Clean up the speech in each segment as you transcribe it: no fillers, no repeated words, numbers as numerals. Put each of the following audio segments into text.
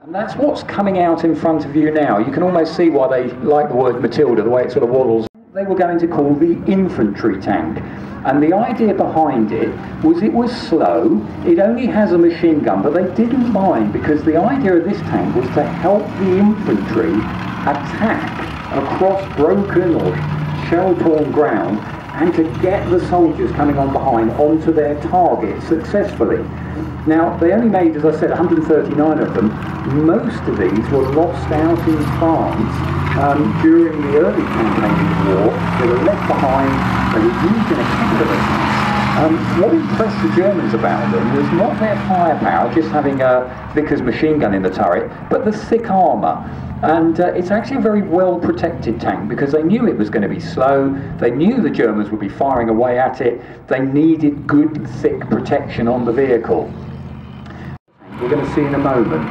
And that's what's coming out in front of you now. You can almost see why they like the word Matilda, the way it sort of waddles. They were going to call the infantry tank. And the idea behind it was slow, it only has a machine gun, but they didn't mind because the idea of this tank was to help the infantry attack across broken or shell-torn ground and to get the soldiers coming on behind onto their target successfully. Now, they only made, as I said, 139 of them. Most of these were lost out in France during the early campaign of the war. They were left behind, they were used in a couple of attacks. What impressed the Germans about them was not their firepower, just having a Vickers machine gun in the turret, but the thick armour. And it's actually a very well protected tank because they knew it was going to be slow, they knew the Germans would be firing away at it, they needed good thick protection on the vehicle. We're going to see in a moment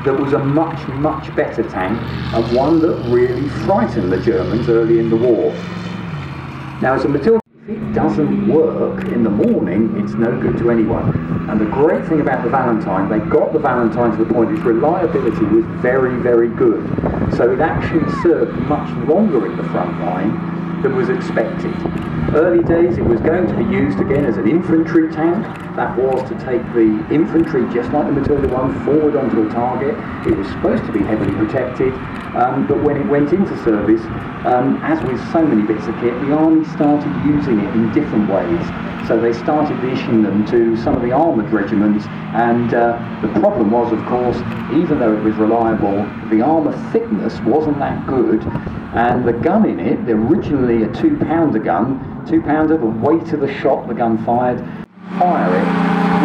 that was a much, much better tank and one that really frightened the Germans early in the war. Now, as a Matilda, if it doesn't work in the morning, it's no good to anyone. And the great thing about the Valentine, they got the Valentine to the point its reliability was very, very good. So it actually served much longer in the front line than was expected. Early days it was going to be used again as an infantry tank. That was to take the infantry, just like the Matilda I, forward onto a target. It was supposed to be heavily protected, but when it went into service, as with so many bits of kit, the army started using it in different ways. So they started issuing them to some of the armoured regiments, and the problem was, of course, even though it was reliable, the armour thickness wasn't that good, and the gun in it, originally a 2-pounder gun, 2-pounder, the weight of the shot the gun fired, fire it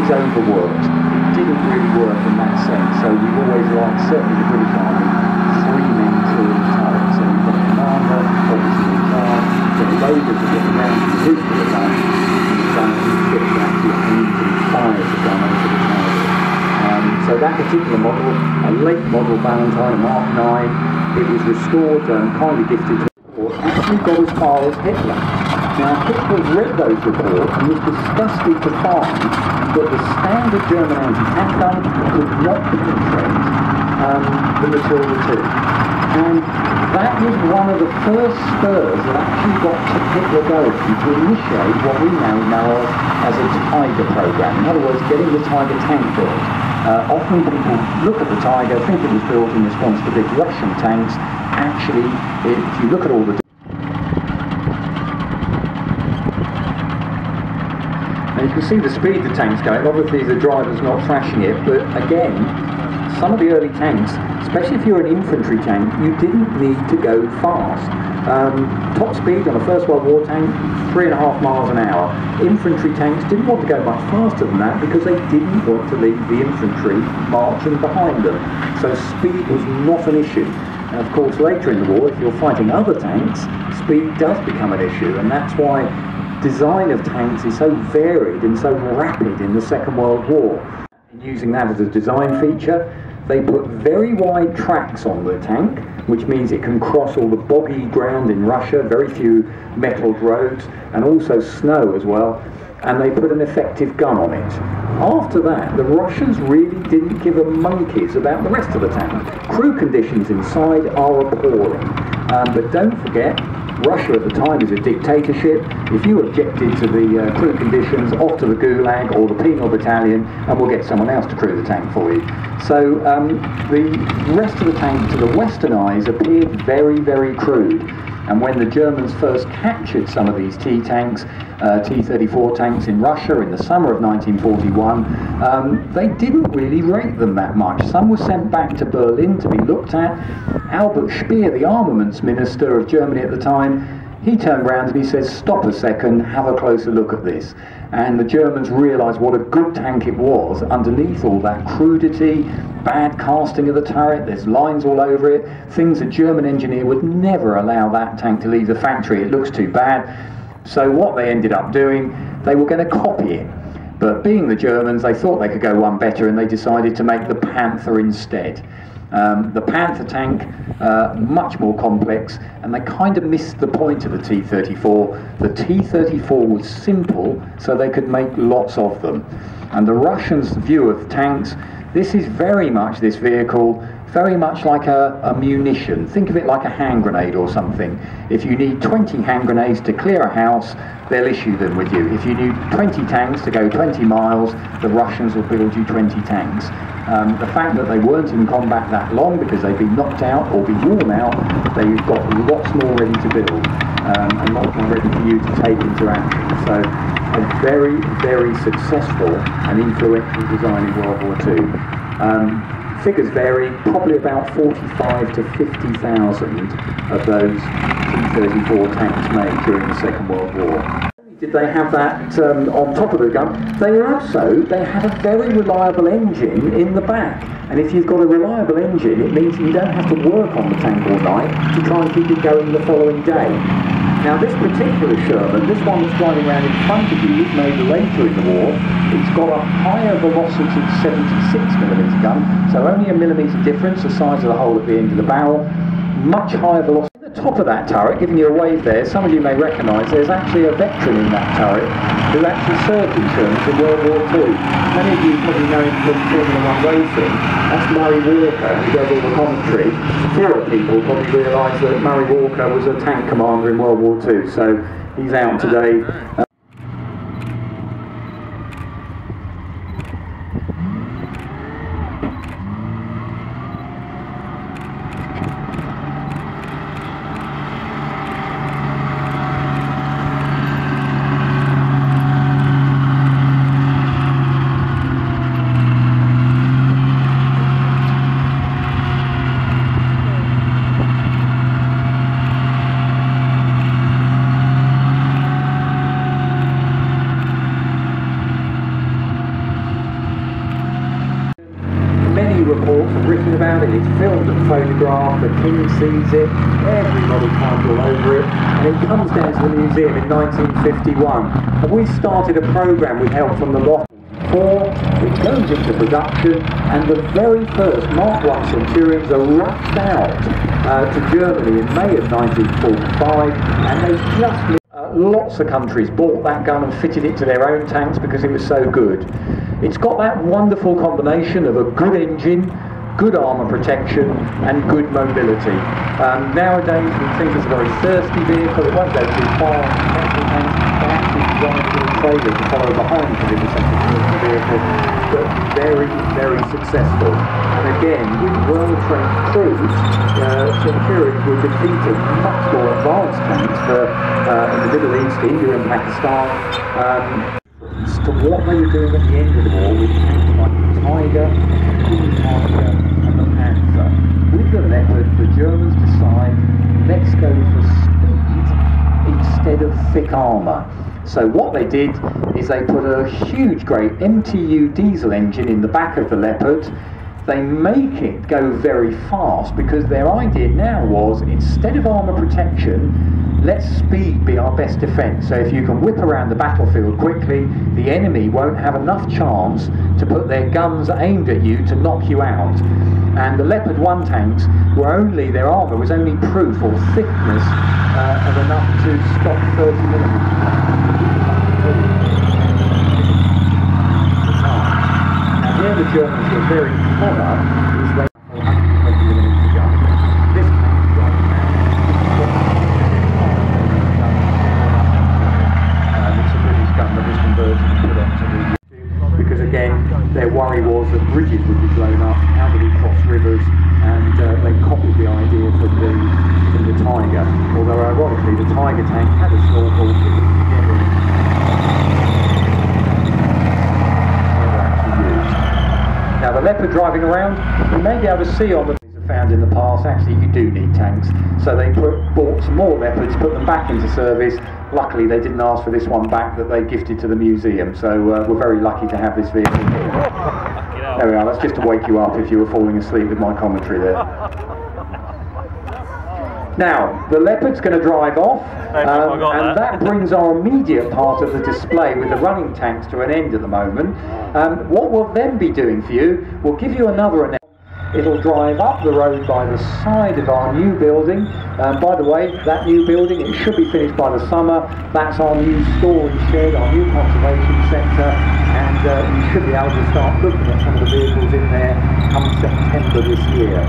is overworked. It didn't really work in that sense, so we've always liked, certainly the British Army, 3-men crew turrets. So we've got a commander, obviously in charge, the loaders that get around to the roof of the gun, and the gun ships actually aims and fires the gun over the target. So that particular model, a late model Valentine, a Mark 9, it was restored, kindly gifted to actually got as far as Hitler. Now, Hitler read those reports and was disgusted to find that the standard German anti-tank gun could not penetrate the Matilda II. And that was one of the first spurs that actually got Hitler going to initiate what we now know as a Tiger program. In other words, getting the Tiger tank built. Often people look at the Tiger, think it was built in response to big Russian tanks. Actually, if you look at all the and you can see the speed the tank's going. Obviously the driver's not thrashing it, but again, some of the early tanks, especially if you're an infantry tank, you didn't need to go fast. Top speed on a First World War tank, 3.5 miles an hour. Infantry tanks didn't want to go much faster than that because they didn't want to leave the infantry marching behind them. So speed was not an issue. And of course later in the war, if you're fighting other tanks, speed does become an issue, and that's why design of tanks is so varied and so rapid in the Second World War. Using that as a design feature, they put very wide tracks on the tank, which means it can cross all the boggy ground in Russia, very few metalled roads, and also snow as well, and they put an effective gun on it. After that, the Russians really didn't give a monkeys about the rest of the tank. Crew conditions inside are appalling, but don't forget, Russia at the time is a dictatorship. If you objected to the crew conditions, off to the Gulag or the penal battalion, and we'll get someone else to crew the tank for you. So the rest of the tank to the Western eyes appeared very, very crude. And when the Germans first captured some of these T-tanks, T-34 tanks in Russia in the summer of 1941, they didn't really rate them that much. Some were sent back to Berlin to be looked at. Albert Speer, the armaments minister of Germany at the time, he turned around and he says, "Stop a second, have a closer look at this." And the Germans realised what a good tank it was underneath all that crudity, bad casting of the turret, there's lines all over it, things a German engineer would never allow that tank to leave the factory, it looks too bad. So what they ended up doing, they were going to copy it. But being the Germans, they thought they could go one better, and they decided to make the Panther instead. The Panther tank, much more complex, and they kind of missed the point of the T-34. The T-34 was simple, so they could make lots of them. And the Russians' view of tanks, This is very much, this vehicle, very much like a munition. Think of it like a hand grenade or something. If you need 20 hand grenades to clear a house, they'll issue them with you. If you need 20 tanks to go 20 miles, the Russians will build you 20 tanks. The fact that they weren't in combat that long because they've been knocked out or been worn out, they've got lots more ready to build and lots more ready for you to take into action. So a very, very successful and influential design in World War II. Figures vary, probably about 45 to 50,000 of those T-34 tanks made during the Second World War. Did they have that on top of the gun? They had a very reliable engine in the back. And if you've got a reliable engine, it means you don't have to work on the tank all night to try and keep it going the following day. Now this particular Sherman, this one that's driving around in front of you, was made later in the war. It's got a higher velocity 76mm gun, so only a millimetre difference, the size of the hole at the end of the barrel. Much higher velocity. At the top of that turret, giving you a wave there, some of you may recognise there's actually a veteran in that turret who actually served in Sherman in World War II. Many of you probably know him from Formula 1 racing. That's Murray Walker, who does all the commentary. Fewer people probably realise that Murray Walker was a tank commander in World War II, so he's out today. Reports have written about it, it's filmed and photographed, the King sees it, everybody climbs all over it, and it comes down to the museum in 1951. And we started a programme with help from the Lot 4, it goes into production, and the very first Mark I Centurions are rushed out to Germany in May of 1945, and they just lots of countries bought that gun and fitted it to their own tanks because it was so good. It's got that wonderful combination of a good engine, good armour protection and good mobility. Nowadays we think it's a very thirsty vehicle, it won't go too far on the tanks. They actually designed a little trailer to follow behind because it was such a thirsty vehicle, but very, very successful. And again, with well-trained crews, Centurions were defeating much more advanced tanks in the Middle East, India and Pakistan. To what they were doing at the end of the war with tanks like the Tiger, and the Panzer. With the Leopard, the Germans decide, let's go for speed instead of thick armour. So what they did is they put a huge, great MTU diesel engine in the back of the Leopard. They make it go very fast because their idea now was, instead of armour protection, let speed be our best defence. So if you can whip around the battlefield quickly, the enemy won't have enough chance to put their guns aimed at you to knock you out. And the Leopard 1 tanks were only, their armour was only proof or thickness of enough to stop 30mm. Now where the Germans were very clever is they 120mm gun. This tank right now, it's a British gun that was converted and put onto the, because again their worry was that bridges would be blown up, how do we cross rivers, and they copied the idea from the Tiger, although ironically the Tiger tank had a snorkel, it was never actually used. Now the Leopard driving around, you may be able to see on the found in the past, actually you do need tanks, so they bought some more Leopards, put them back into service. Luckily they didn't ask for this one back that they gifted to the museum, so we're very lucky to have this vehicle here. There we are, that's just to wake you up if you were falling asleep with my commentary there. Now, the Leopard's going to drive off, and that brings our immediate part of the display with the running tanks to an end at the moment. What we'll then be doing for you, we'll give you another announcement. It'll drive up the road by the side of our new building. By the way, that new building, it should be finished by the summer. That's our new storage shed, our new conservation sector, and you should be able to start looking at some of the vehicles in there come September this year.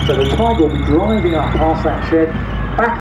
So the Tiger will be driving up past that shed, back